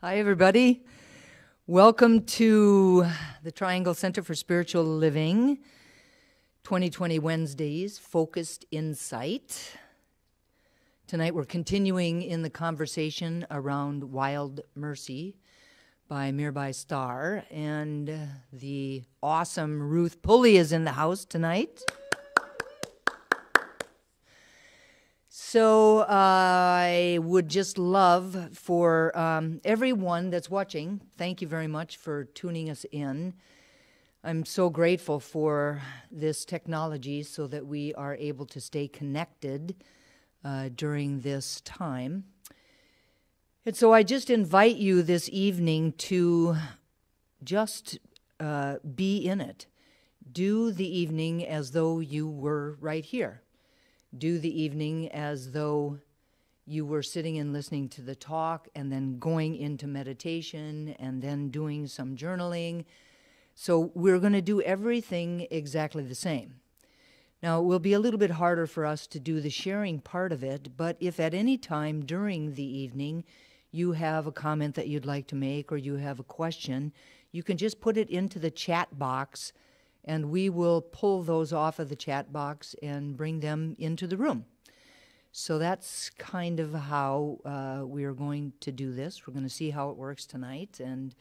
Hi, everybody. Welcome to the Triangle Center for Spiritual Living, 2020 Wednesdays, Focused Insight. Tonight we're continuing in the conversation around Wild Mercy by Mirbai Starr, and the awesome Ruth Pulley is in the house tonight. So I would just love for everyone that's watching, thank you very much for tuning us in. I'm so grateful for this technology so that we are able to stay connected during this time. And so I just invite you this evening to just be in it. Do the evening as though you were right here. Do the evening as though you were sitting and listening to the talk and then going into meditation and then doing some journaling. So we're going to do everything exactly the same. Now, it will be a little bit harder for us to do the sharing part of it, but if at any time during the evening you have a comment that you'd like to make or you have a question, you can just put it into the chat box and we will pull those off of the chat box and bring them into the room. So that's kind of how we are going to do this. We're going to see how it works tonight and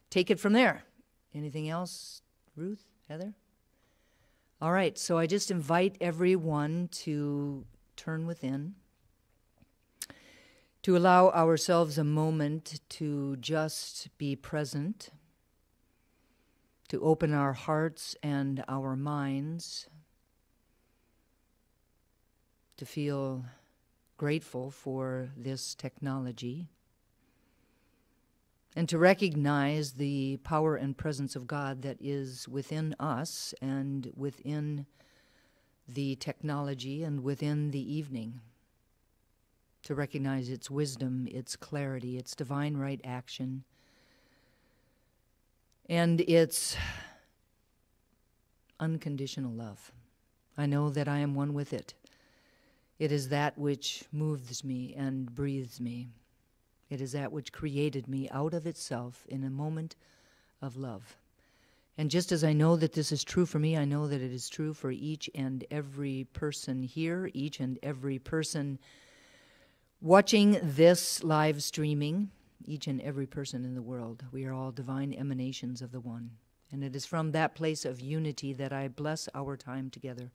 take it from there. Anything else, Ruth, Heather? All right, so I just invite everyone to turn within, to allow ourselves a moment to just be present, to open our hearts and our minds, to feel grateful for this technology, and to recognize the power and presence of God that is within us and within the technology and within the evening, to recognize its wisdom, its clarity, its divine right action, and it's unconditional love. I know that I am one with it. It is that which moves me and breathes me. It is that which created me out of itself in a moment of love. And just as I know that this is true for me, I know that it is true for each and every person here, each and every person watching this live streaming, each and every person in the world. We are all divine emanations of the One. And it is from that place of unity that I bless our time together,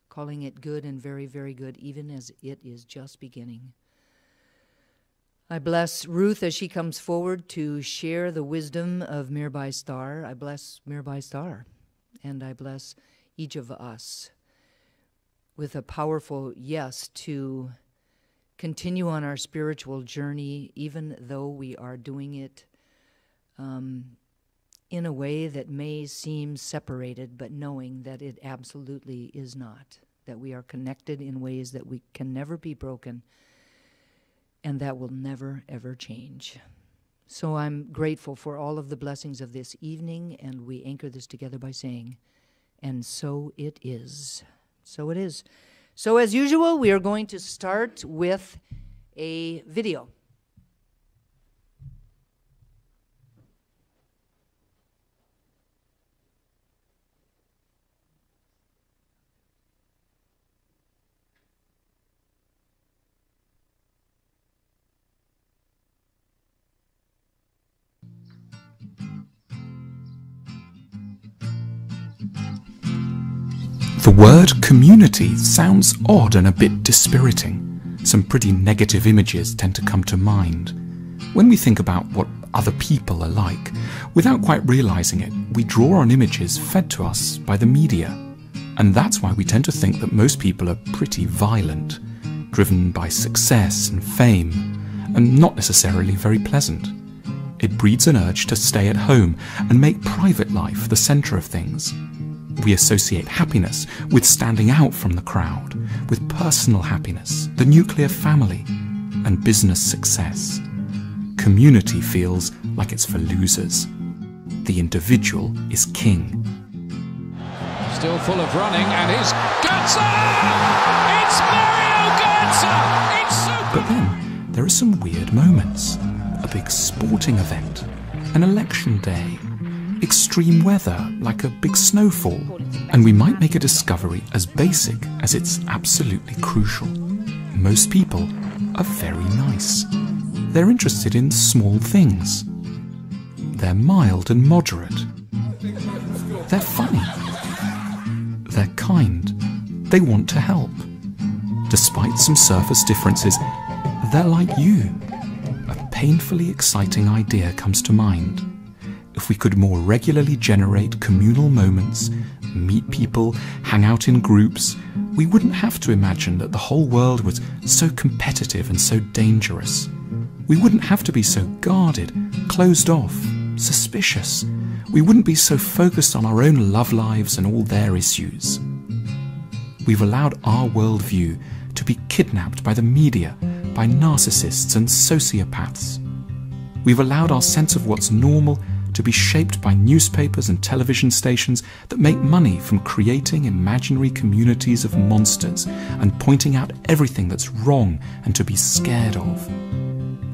calling it good and very, very good, even as it is just beginning. I bless Ruth as she comes forward to share the wisdom of Mirbai Starr. I bless Mirbai Starr, and I bless each of us with a powerful yes to continue on our spiritual journey, even though we are doing it in a way that may seem separated, but knowing that it absolutely is not, that we are connected in ways that we can never be broken, and that will never, ever change. So I'm grateful for all of the blessings of this evening, and we anchor this together by saying, and so it is. So it is. So as usual, we are going to start with a video. The word community sounds odd and a bit dispiriting. Some pretty negative images tend to come to mind. When we think about what other people are like, without quite realizing it, we draw on images fed to us by the media. And that's why we tend to think that most people are pretty violent, driven by success and fame, and not necessarily very pleasant. It breeds an urge to stay at home and make private life the center of things. We associate happiness with standing out from the crowd, with personal happiness, the nuclear family, and business success. Community feels like it's for losers. The individual is king. Still full of running, and it's Götze! It's Mario Götze! It's so... But then, there are some weird moments. a big sporting event, an election day, extreme weather like a big snowfall, and we might make a discovery as basic as it's absolutely crucial. Most people are very nice. They're interested in small things. They're mild and moderate. They're funny. They're kind. They want to help. Despite some surface differences, they're like you. A painfully exciting idea comes to mind. If we could more regularly generate communal moments, meet people, hang out in groups, we wouldn't have to imagine that the whole world was so competitive and so dangerous. We wouldn't have to be so guarded, closed off, suspicious. We wouldn't be so focused on our own love lives and all their issues. We've allowed our worldview to be kidnapped by the media, by narcissists and sociopaths. We've allowed our sense of what's normal to be shaped by newspapers and television stations that make money from creating imaginary communities of monsters and pointing out everything that's wrong and to be scared of.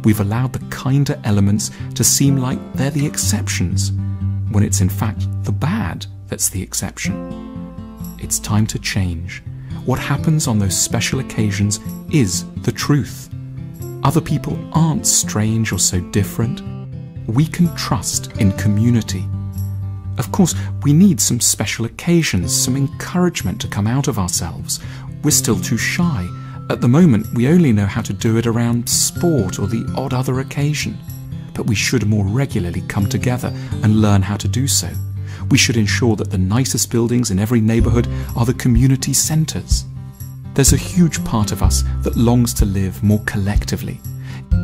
We've allowed the kinder elements to seem like they're the exceptions, when it's in fact the bad that's the exception. It's time to change. What happens on those special occasions is the truth. Other people aren't strange or so different. We can trust in community. Of course, we need some special occasions, some encouragement to come out of ourselves. We're still too shy. At the moment, we only know how to do it around sport or the odd other occasion. But we should more regularly come together and learn how to do so. We should ensure that the nicest buildings in every neighbourhood are the community centres. There's a huge part of us that longs to live more collectively.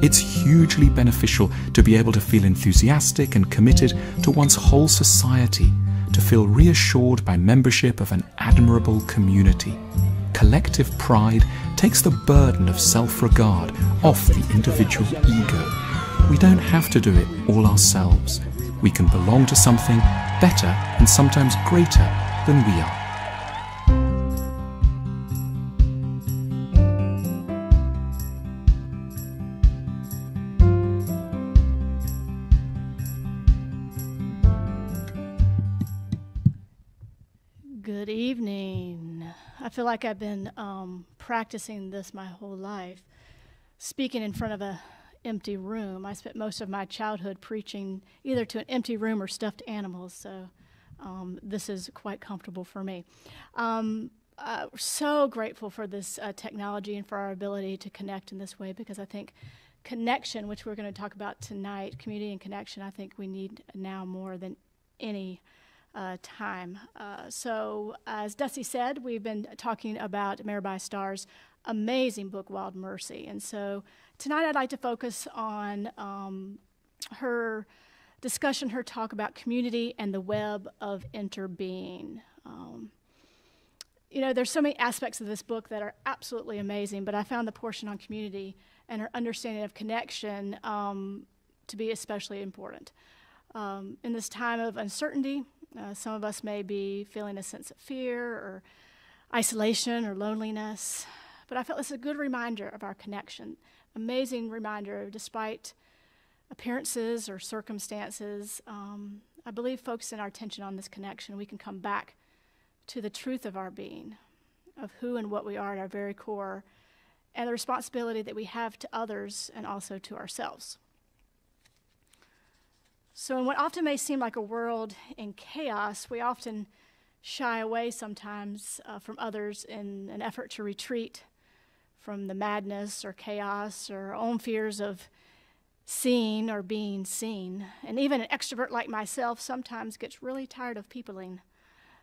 It's hugely beneficial to be able to feel enthusiastic and committed to one's whole society, to feel reassured by membership of an admirable community. Collective pride takes the burden of self-regard off the individual ego. We don't have to do it all ourselves. We can belong to something better and sometimes greater than we are. Good evening. I feel like I've been practicing this my whole life, speaking in front of an empty room. I spent most of my childhood preaching either to an empty room or stuffed animals, so this is quite comfortable for me. So grateful for this technology and for our ability to connect in this way, because I think connection, which we're going to talk about tonight, community and connection, I think we need now more than any time. So as Dusty said, we've been talking about Mirabai Starr's amazing book, Wild Mercy. And so tonight I'd like to focus on her discussion, her talk about community and the web of interbeing. You know, there's so many aspects of this book that are absolutely amazing, but I found the portion on community and her understanding of connection to be especially important. In this time of uncertainty, some of us may be feeling a sense of fear or isolation or loneliness, but I felt this is a good reminder of our connection, amazing reminder despite appearances or circumstances. I believe focusing our attention on this connection, we can come back to the truth of our being, of who and what we are at our very core, and the responsibility that we have to others and also to ourselves. So in what often may seem like a world in chaos, we often shy away sometimes from others in an effort to retreat from the madness or chaos or our own fears of seeing or being seen. And even an extrovert like myself sometimes gets really tired of peopling.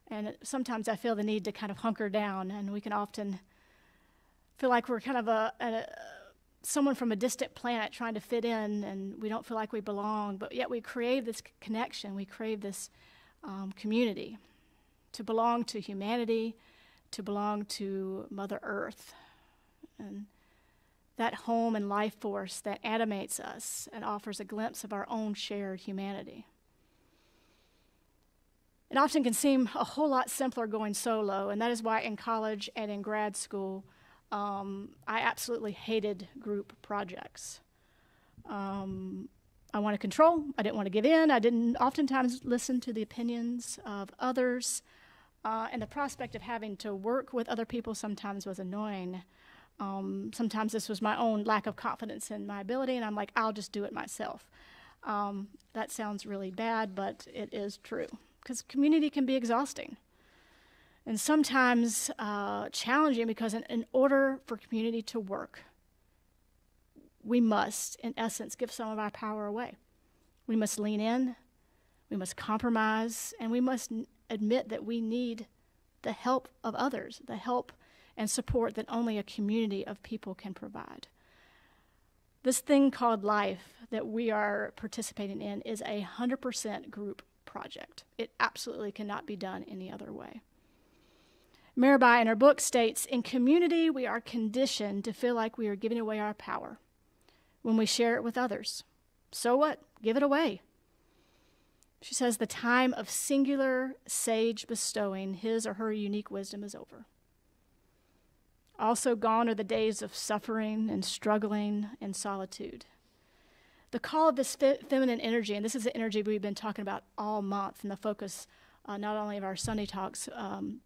And sometimes I feel the need to kind of hunker down, and we can often feel like we're kind of someone from a distant planet trying to fit in, and we don't feel like we belong, but yet we crave this connection, we crave this community, to belong to humanity, to belong to Mother Earth, and that home and life force that animates us and offers a glimpse of our own shared humanity. It often can seem a whole lot simpler going solo, and that is why in college and in grad school, I absolutely hated group projects. I wanted control. I didn't want to give in. I didn't oftentimes listen to the opinions of others. And the prospect of having to work with other people sometimes was annoying. Sometimes this was my own lack of confidence in my ability, and I'm like, I'll just do it myself. That sounds really bad, but it is true, because community can be exhausting and sometimes challenging, because in order for community to work, we must, in essence, give some of our power away. We must lean in, we must compromise, and we must admit that we need the help of others, the help and support that only a community of people can provide. This thing called life that we are participating in is 100% group project. It absolutely cannot be done any other way. Mirabai in her book states, in community, we are conditioned to feel like we are giving away our power when we share it with others. So what? Give it away. She says the time of singular sage bestowing his or her unique wisdom is over. Also gone are the days of suffering and struggling and solitude. The call of this feminine energy, and this is the energy we've been talking about all month, and the focus not only of our Sunday talks,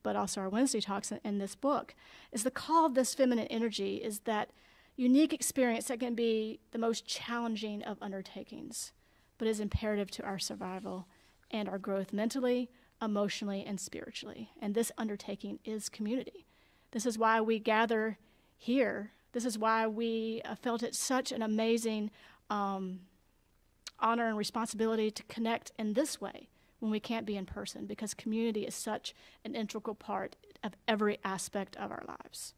but also our Wednesday talks in this book, is the call of this feminine energy is that unique experience that can be the most challenging of undertakings, but is imperative to our survival and our growth mentally, emotionally, and spiritually. And this undertaking is community. This is why we gather here. This is why we felt it such an amazing honor and responsibility to connect in this way when we can't be in person, because community is such an integral part of every aspect of our lives.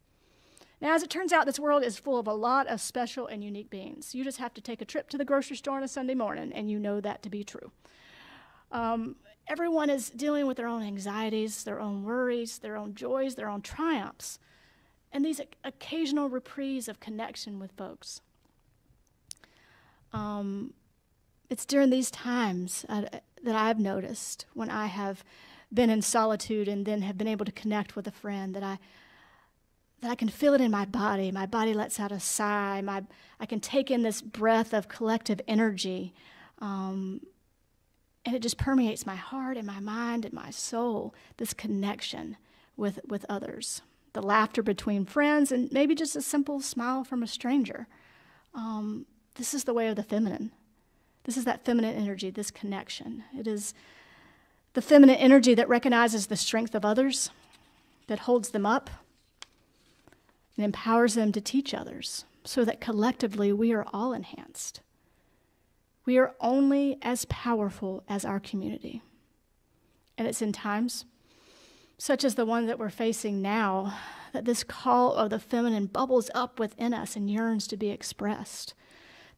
Now, as it turns out, this world is full of a lot of special and unique beings. You just have to take a trip to the grocery store on a Sunday morning, and you know that to be true. Everyone is dealing with their own anxieties, their own worries, their own joys, their own triumphs, and these occasional reprieves of connection with folks. It's during these times that I've noticed, when I have been in solitude and then have been able to connect with a friend, that I can feel it in my body. My body lets out a sigh. I can take in this breath of collective energy, and it just permeates my heart and my mind and my soul, this connection with others. The laughter between friends, and maybe just a simple smile from a stranger. This is the way of the feminine. This is that feminine energy, this connection. It is the feminine energy that recognizes the strength of others, that holds them up, and empowers them to teach others, so that collectively we are all enhanced. We are only as powerful as our community. And it's in times such as the one that we're facing now that this call of the feminine bubbles up within us and yearns to be expressed.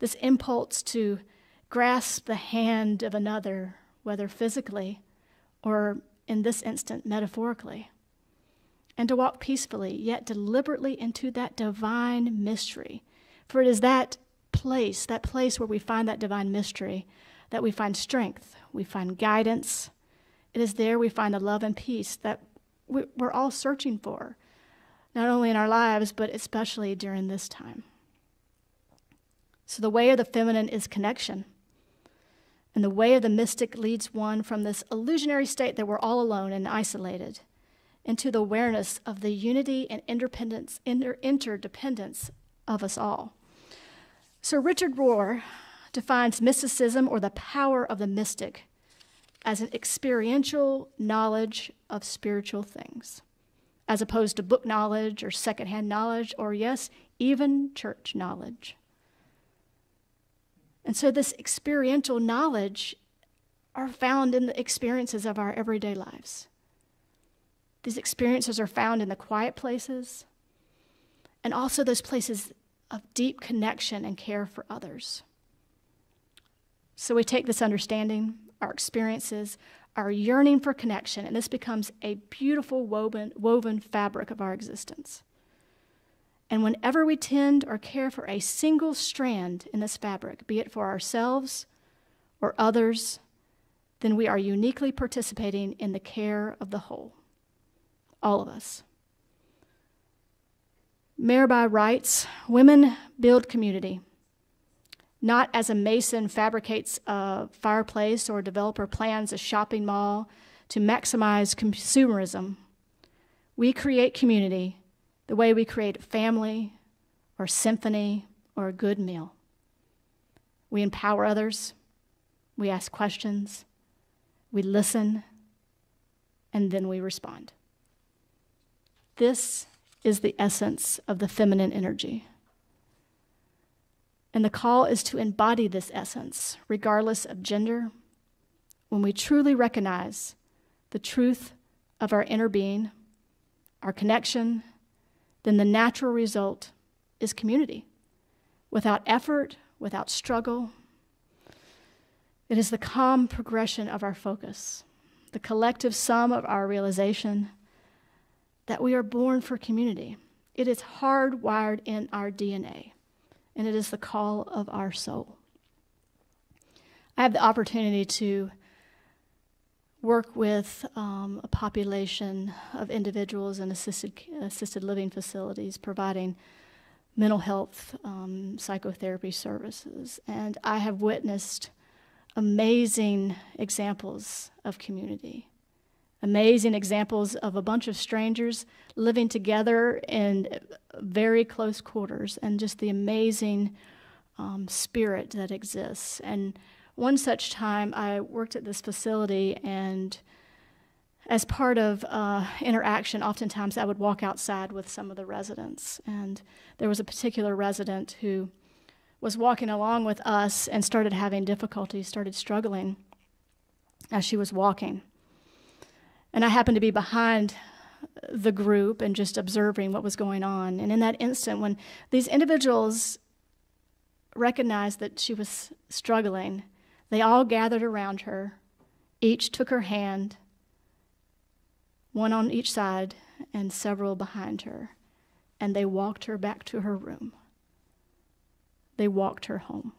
This impulse to grasp the hand of another, whether physically or, in this instant, metaphorically, and to walk peacefully, yet deliberately into that divine mystery. For it is that place where we find that divine mystery, that we find strength, we find guidance. It is there we find the love and peace that we're all searching for, not only in our lives, but especially during this time. So the way of the feminine is connection. And the way of the mystic leads one from this illusionary state that we're all alone and isolated into the awareness of the unity and interdependence of us all. Sir Richard Rohr defines mysticism, or the power of the mystic, as an experiential knowledge of spiritual things, as opposed to book knowledge or secondhand knowledge, or yes, even church knowledge. And so this experiential knowledge are found in the experiences of our everyday lives. These experiences are found in the quiet places, and also those places of deep connection and care for others. So we take this understanding, our experiences, our yearning for connection, and this becomes a beautiful woven fabric of our existence. And whenever we tend or care for a single strand in this fabric, be it for ourselves or others, then we are uniquely participating in the care of the whole, all of us. Mirabai writes, women build community. not as a mason fabricates a fireplace or a developer plans a shopping mall to maximize consumerism. We create community the way we create a family or a symphony or a good meal. We empower others, we ask questions, we listen, and then we respond. This is the essence of the feminine energy. And the call is to embody this essence, regardless of gender, when we truly recognize the truth of our inner being, our connection, then the natural result is community. Without effort, without struggle, it is the calm progression of our focus, the collective sum of our realization that we are born for community. It is hardwired in our DNA, and it is the call of our soul. I have the opportunity to work with a population of individuals in assisted living facilities providing mental health psychotherapy services. And I have witnessed amazing examples of community, amazing examples of a bunch of strangers living together in very close quarters, and just the amazing spirit that exists. And one such time, I worked at this facility, and as part of interaction, oftentimes I would walk outside with some of the residents. And there was a particular resident who was walking along with us and started having difficulty, started struggling as she was walking. And I happened to be behind the group and just observing what was going on. And in that instant, when these individuals recognized that she was struggling, they all gathered around her, each took her hand, one on each side and several behind her, and they walked her back to her room. They walked her home.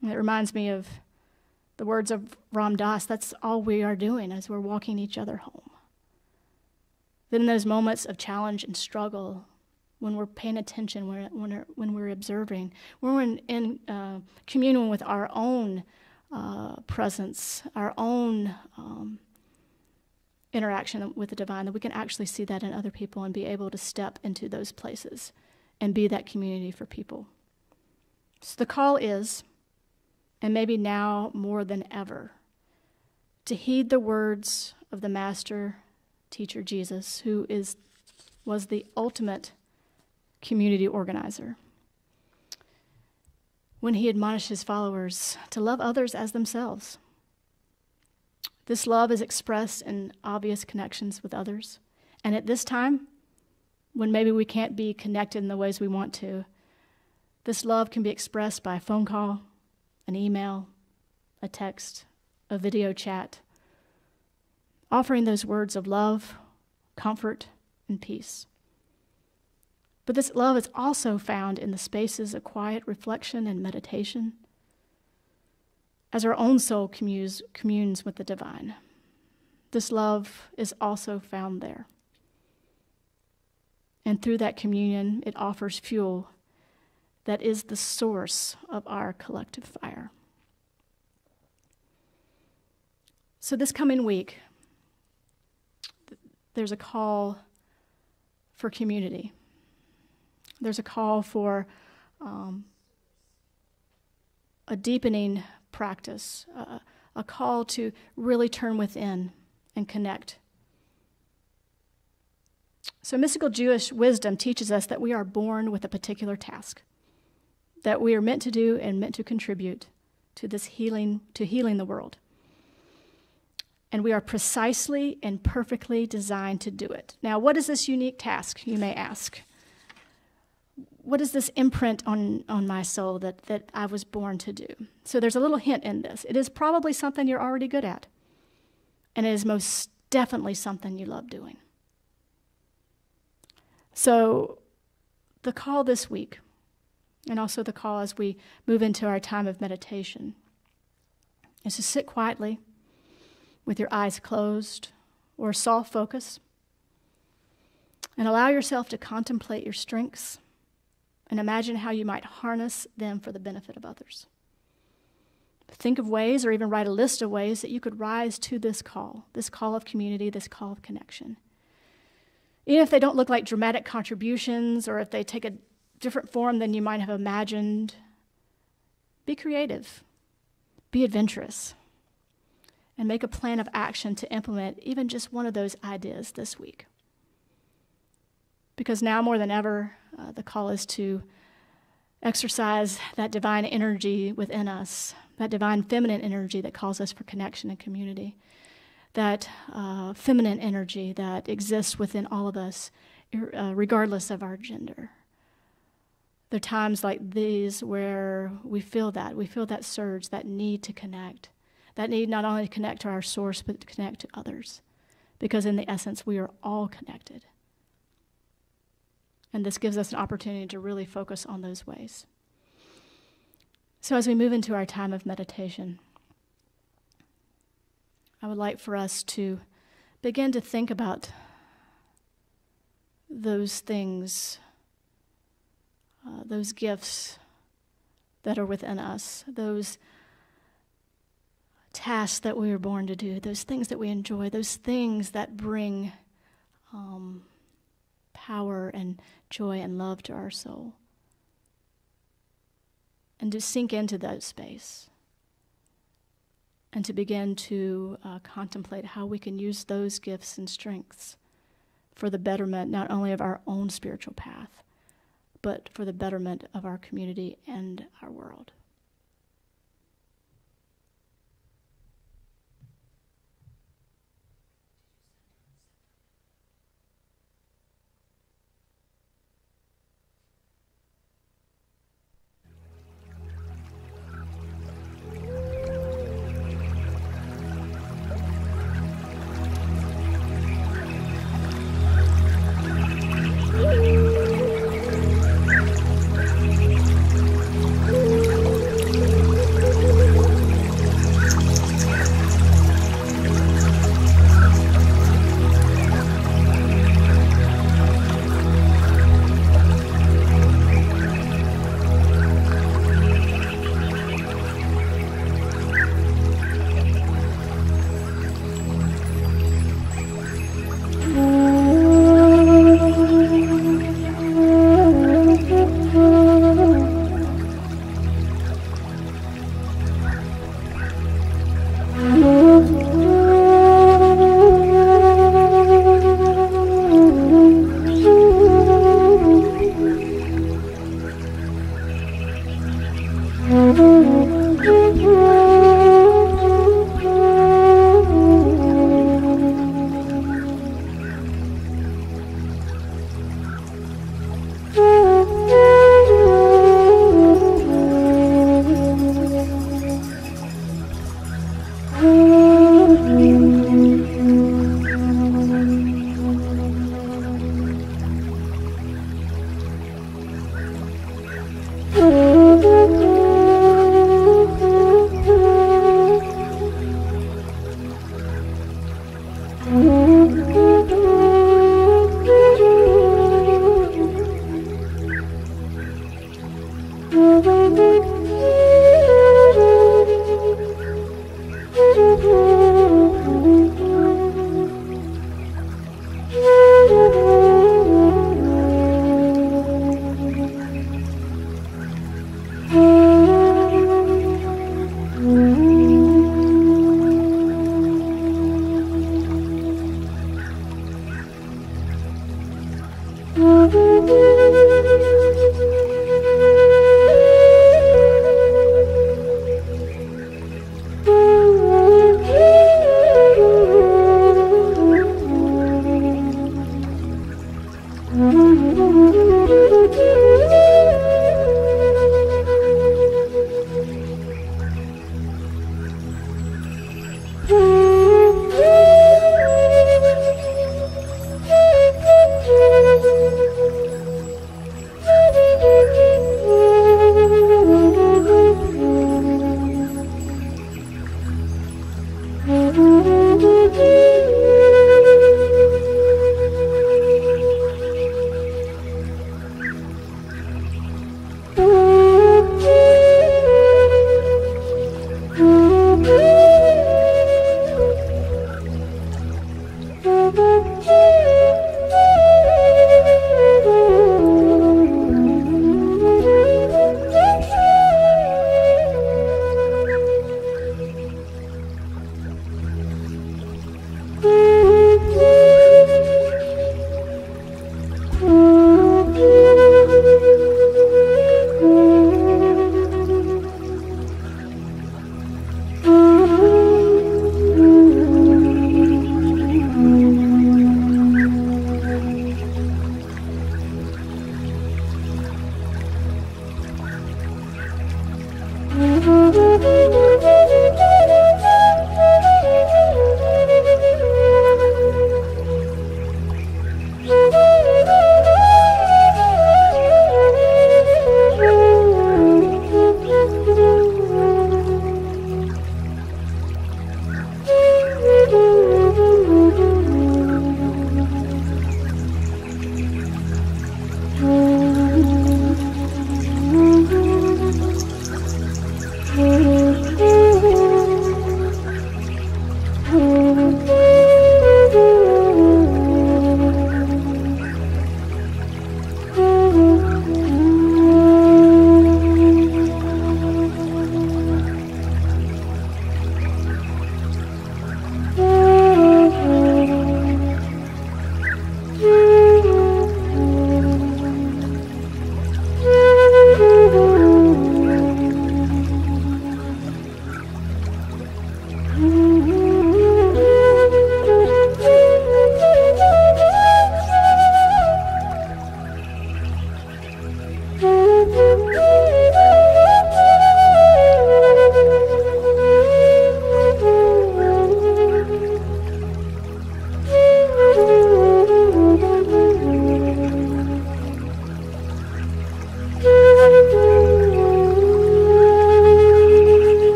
And it reminds me of the words of Ram Dass. That's all we are doing as we're walking each other home. Then in those moments of challenge and struggle, when we're paying attention, when we're observing, when we're in communion with our own presence, our own interaction with the divine, that we can actually see that in other people and be able to step into those places and be that community for people. So the call is, and maybe now more than ever, to heed the words of the master teacher Jesus, who was the ultimate community organizer, when he admonished his followers to love others as themselves. This love is expressed in obvious connections with others. And at this time, when maybe we can't be connected in the ways we want to, this love can be expressed by a phone call, an email, a text, a video chat, offering those words of love, comfort, and peace. But this love is also found in the spaces of quiet reflection and meditation, as our own soul communes with the divine. This love is also found there. And through that communion, it offers fuel that is the source of our collective fire. So this coming week, there's a call for community. There's a call for a deepening practice, a call to really turn within and connect. So mystical Jewish wisdom teaches us that we are born with a particular task, that we are meant to do and meant to contribute to this healing, to healing the world. And we are precisely and perfectly designed to do it. Now, what is this unique task, you may ask? What is this imprint on my soul that I was born to do? So there's a little hint in this. It is probably something you're already good at. And it is most definitely something you love doing. So the call this week, and also the call as we move into our time of meditation, is to sit quietly with your eyes closed or soft focus and allow yourself to contemplate your strengths and imagine how you might harness them for the benefit of others. Think of ways, or even write a list of ways that you could rise to this call of community, this call of connection. Even if they don't look like dramatic contributions, or if they take a different form than you might have imagined, be creative, be adventurous, and make a plan of action to implement even just one of those ideas this week. Because now more than ever, the call is to exercise that divine energy within us, that divine feminine energy that calls us for connection and community, that feminine energy that exists within all of us, regardless of our gender. There are times like these where we feel that surge, that need to connect, that need not only to connect to our source, but to connect to others. Because in the essence, we are all connected. And this gives us an opportunity to really focus on those ways. So as we move into our time of meditation, I would like for us to begin to think about those things, those gifts that are within us, those tasks that we were born to do, those things that we enjoy, those things that bring power and joy and love to our soul. And to sink into that space. And to begin to contemplate how we can use those gifts and strengths for the betterment not only of our own spiritual path, but for the betterment of our community and our world.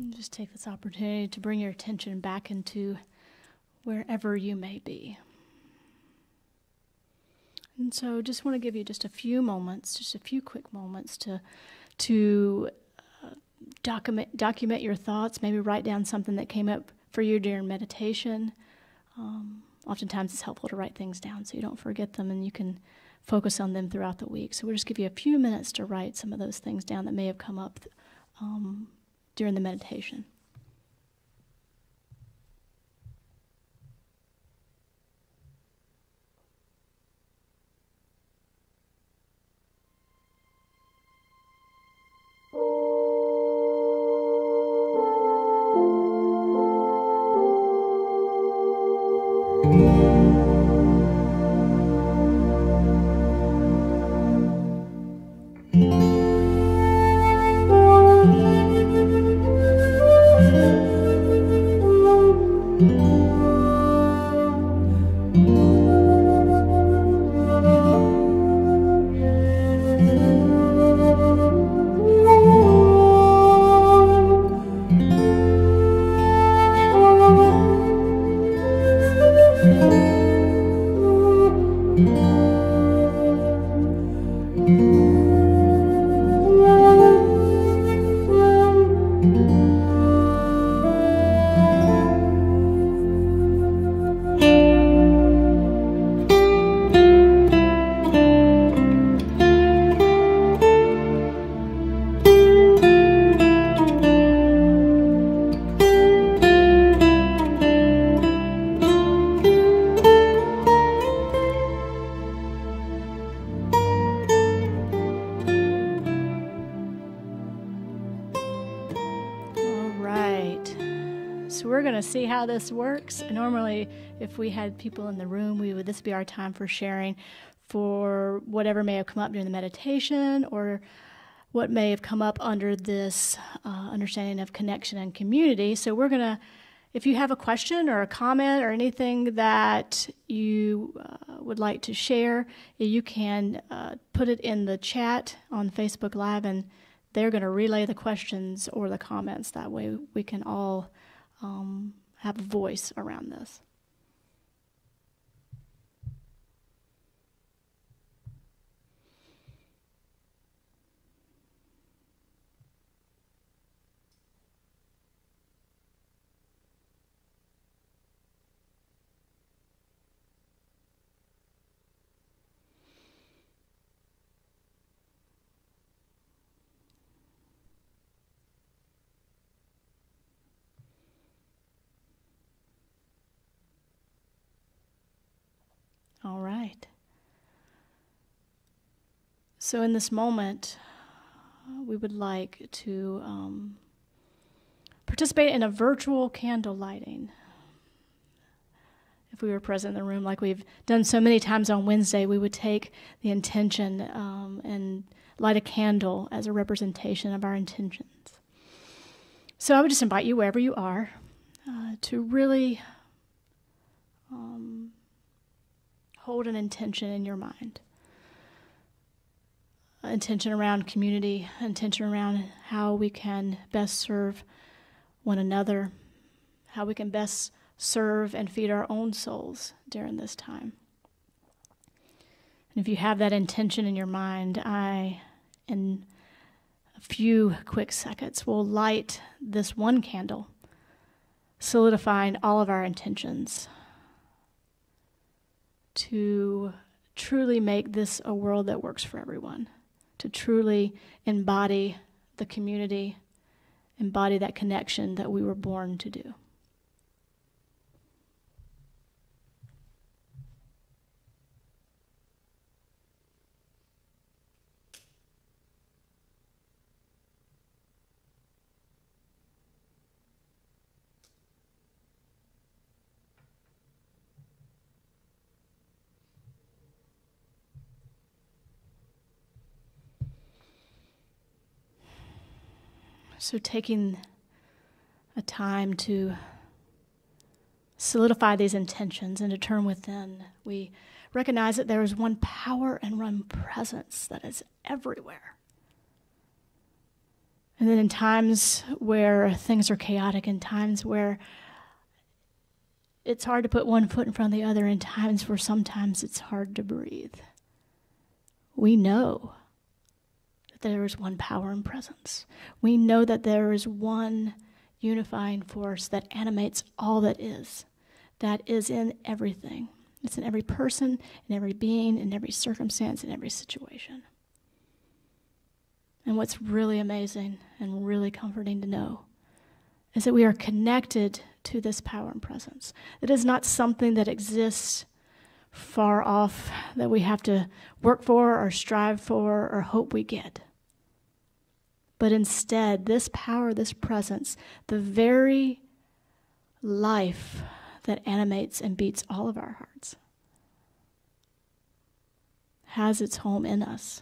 Just take this opportunity to bring your attention back into wherever you may be. And so just want to give you just a few moments, just a few quick moments to document your thoughts, maybe write down something that came up for you during meditation. Oftentimes it's helpful to write things down so you don't forget them and you can focus on them throughout the week. So we'll just give you a few minutes to write some of those things down that may have come up during the meditation. See how this works. Normally, if we had people in the room, this would be our time for sharing for whatever may have come up during the meditation or what may have come up under this understanding of connection and community. So we're going to, if you have a question or a comment or anything that you would like to share, you can put it in the chat on Facebook Live, and they're going to relay the questions or the comments. That way we can all have a voice around this. All right. So in this moment, we would like to participate in a virtual candle lighting. If we were present in the room, like we've done so many times on Wednesday, we would take the intention and light a candle as a representation of our intentions. So I would just invite you, wherever you are, to really hold an intention in your mind. Intention around community, intention around how we can best serve one another, how we can best serve and feed our own souls during this time. And if you have that intention in your mind, I, in a few quick seconds, will light this one candle, solidifying all of our intentions to truly make this a world that works for everyone, to truly embody the community, embody that connection that we were born to do. So taking a time to solidify these intentions and to turn within, we recognize that there is one power and one presence that is everywhere. And then in times where things are chaotic, in times where it's hard to put one foot in front of the other, in times where sometimes it's hard to breathe, we know that there is one power and presence. We know that there is one unifying force that animates all that is in everything. It's in every person, in every being, in every circumstance, in every situation. And what's really amazing and really comforting to know is that we are connected to this power and presence. It is not something that exists far off that we have to work for or strive for or hope we get. But instead, this power, this presence, the very life that animates and beats all of our hearts, has its home in us,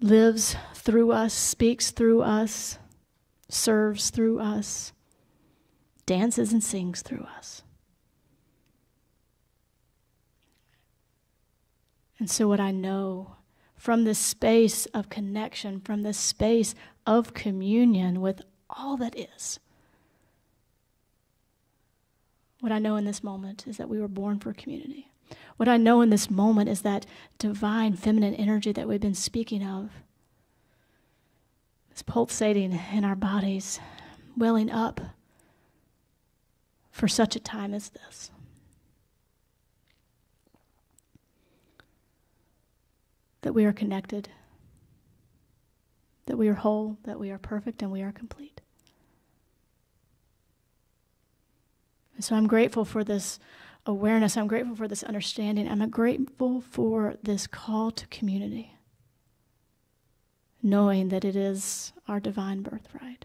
lives through us, speaks through us, serves through us, dances and sings through us. And so what I know from this space of connection, from this space of communion with all that is, what I know in this moment is that we were born for community. What I know in this moment is that divine feminine energy that we've been speaking of is pulsating in our bodies, welling up for such a time as this. That we are connected, that we are whole, that we are perfect, and we are complete. And so I'm grateful for this awareness. I'm grateful for this understanding. I'm grateful for this call to community, knowing that it is our divine birthright.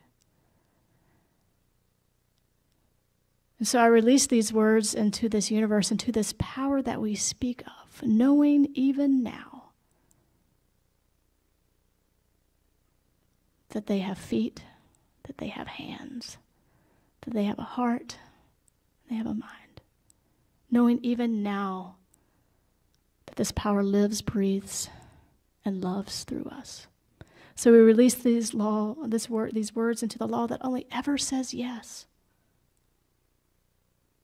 And so I release these words into this universe, into this power that we speak of, knowing even now that they have feet, that they have hands, that they have a heart, they have a mind. Knowing even now that this power lives, breathes, and loves through us. So we release these words into the law that only ever says yes.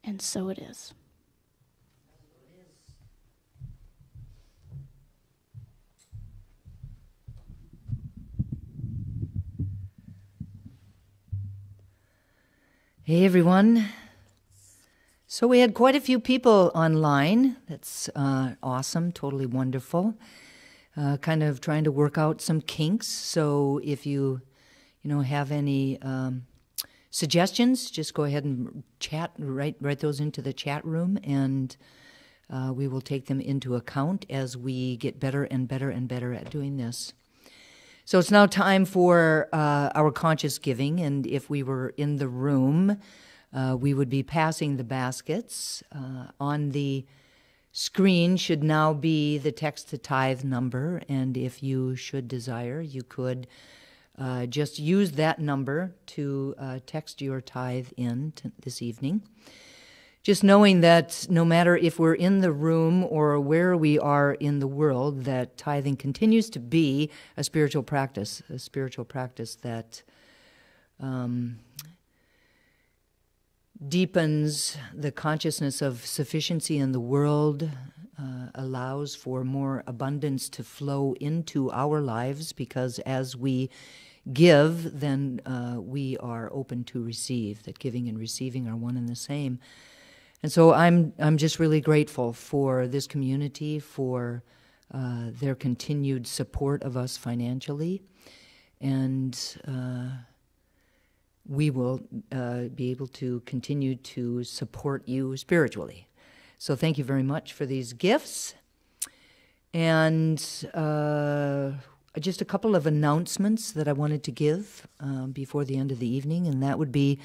And so it is. Hey everyone. So we had quite a few people online. That's awesome, totally wonderful. Kind of trying to work out some kinks. So if you have any suggestions, just go ahead and chat, write those into the chat room, and we will take them into account as we get better and better and better at doing this. So it's now time for our conscious giving, and if we were in the room, we would be passing the baskets. On the screen should now be the text to tithe number, and if you should desire, you could just use that number to text your tithe in this evening. Just knowing that no matter if we're in the room or where we are in the world, that tithing continues to be a spiritual practice that deepens the consciousness of sufficiency in the world, allows for more abundance to flow into our lives, because as we give, then we are open to receive, that giving and receiving are one and the same. And so I'm just really grateful for this community, for their continued support of us financially, and we will be able to continue to support you spiritually. So thank you very much for these gifts. And just a couple of announcements that I wanted to give before the end of the evening, and that would be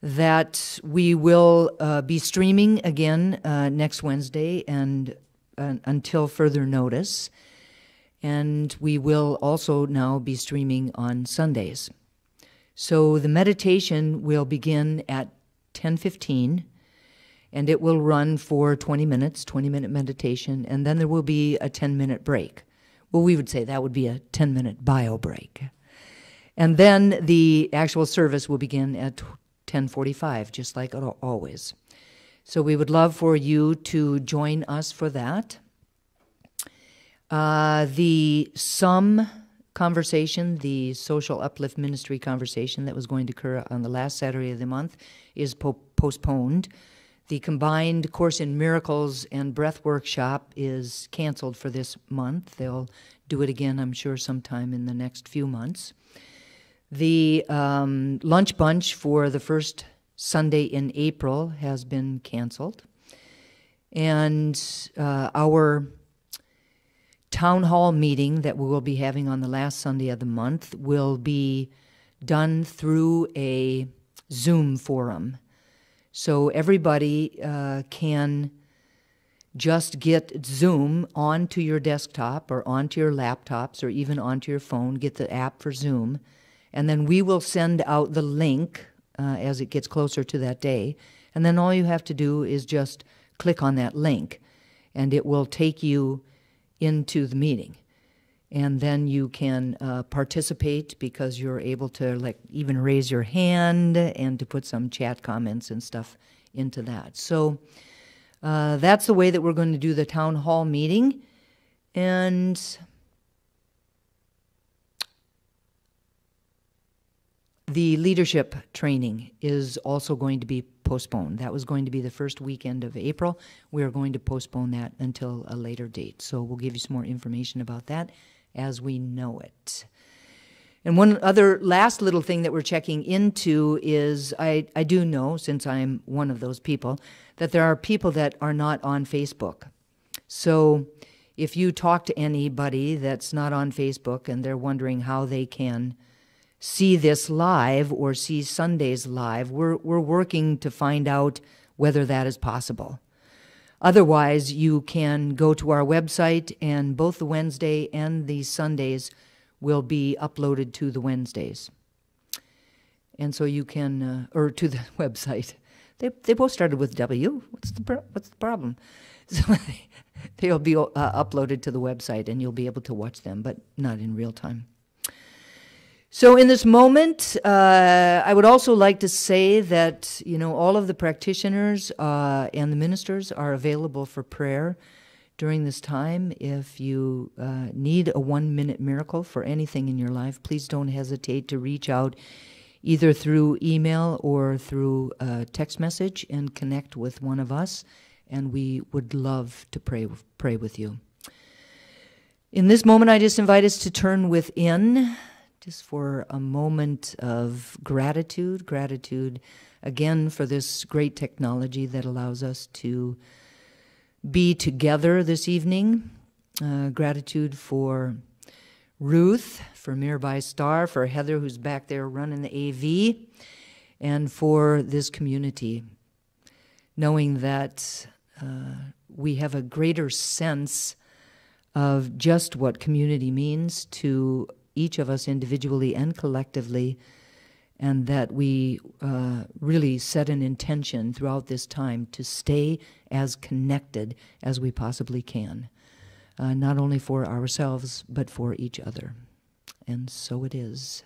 that we will be streaming again next Wednesday and until further notice. And we will also now be streaming on Sundays. So the meditation will begin at 10:15, and it will run for 20 minutes, 20-minute meditation, and then there will be a 10-minute break. Well, we would say that would be a 10-minute bio break. And then the actual service will begin at 10:45, just like always. So we would love for you to join us for that. The SUM conversation, the Social Uplift Ministry conversation that was going to occur on the last Saturday of the month, is postponed. The combined Course in Miracles and Breath workshop is canceled for this month. They'll do it again, I'm sure, sometime in the next few months. The lunch bunch for the first Sunday in April has been canceled. And our town hall meeting that we will be having on the last Sunday of the month will be done through a Zoom forum. So everybody can just get Zoom onto your desktop or onto your laptops or even onto your phone, get the app for Zoom, and then we will send out the link as it gets closer to that day. And then all you have to do is just click on that link, and it will take you into the meeting. And then you can participate because you're able to like even raise your hand and to put some chat comments and stuff into that. So that's the way that we're going to do the town hall meeting. And the leadership training is also going to be postponed. That was going to be the first weekend of April. We are going to postpone that until a later date. So we'll give you some more information about that as we know it. And one other last little thing that we're checking into is I do know, since I'm one of those people, that there are people that are not on Facebook. So if you talk to anybody that's not on Facebook and they're wondering how they can see this live or see Sundays live, we're working to find out whether that is possible. Otherwise, you can go to our website, and both the Wednesday and the Sundays will be uploaded to the Wednesdays. And so you can, or to the website. They both started with W. What's the problem? So they'll be uploaded to the website, and you'll be able to watch them, but not in real time. So in this moment, I would also like to say that, you know, all of the practitioners and the ministers are available for prayer during this time. If you need a 1-minute miracle for anything in your life, please don't hesitate to reach out either through email or through text message and connect with one of us, and we would love to pray with you. In this moment, I just invite us to turn within, just for a moment of gratitude. Gratitude, again, for this great technology that allows us to be together this evening. Gratitude for Ruth, for Mirabai Star, for Heather, who's back there running the AV, and for this community, knowing that we have a greater sense of just what community means to each of us individually and collectively, and that we really set an intention throughout this time to stay as connected as we possibly can, not only for ourselves, but for each other. And so it is.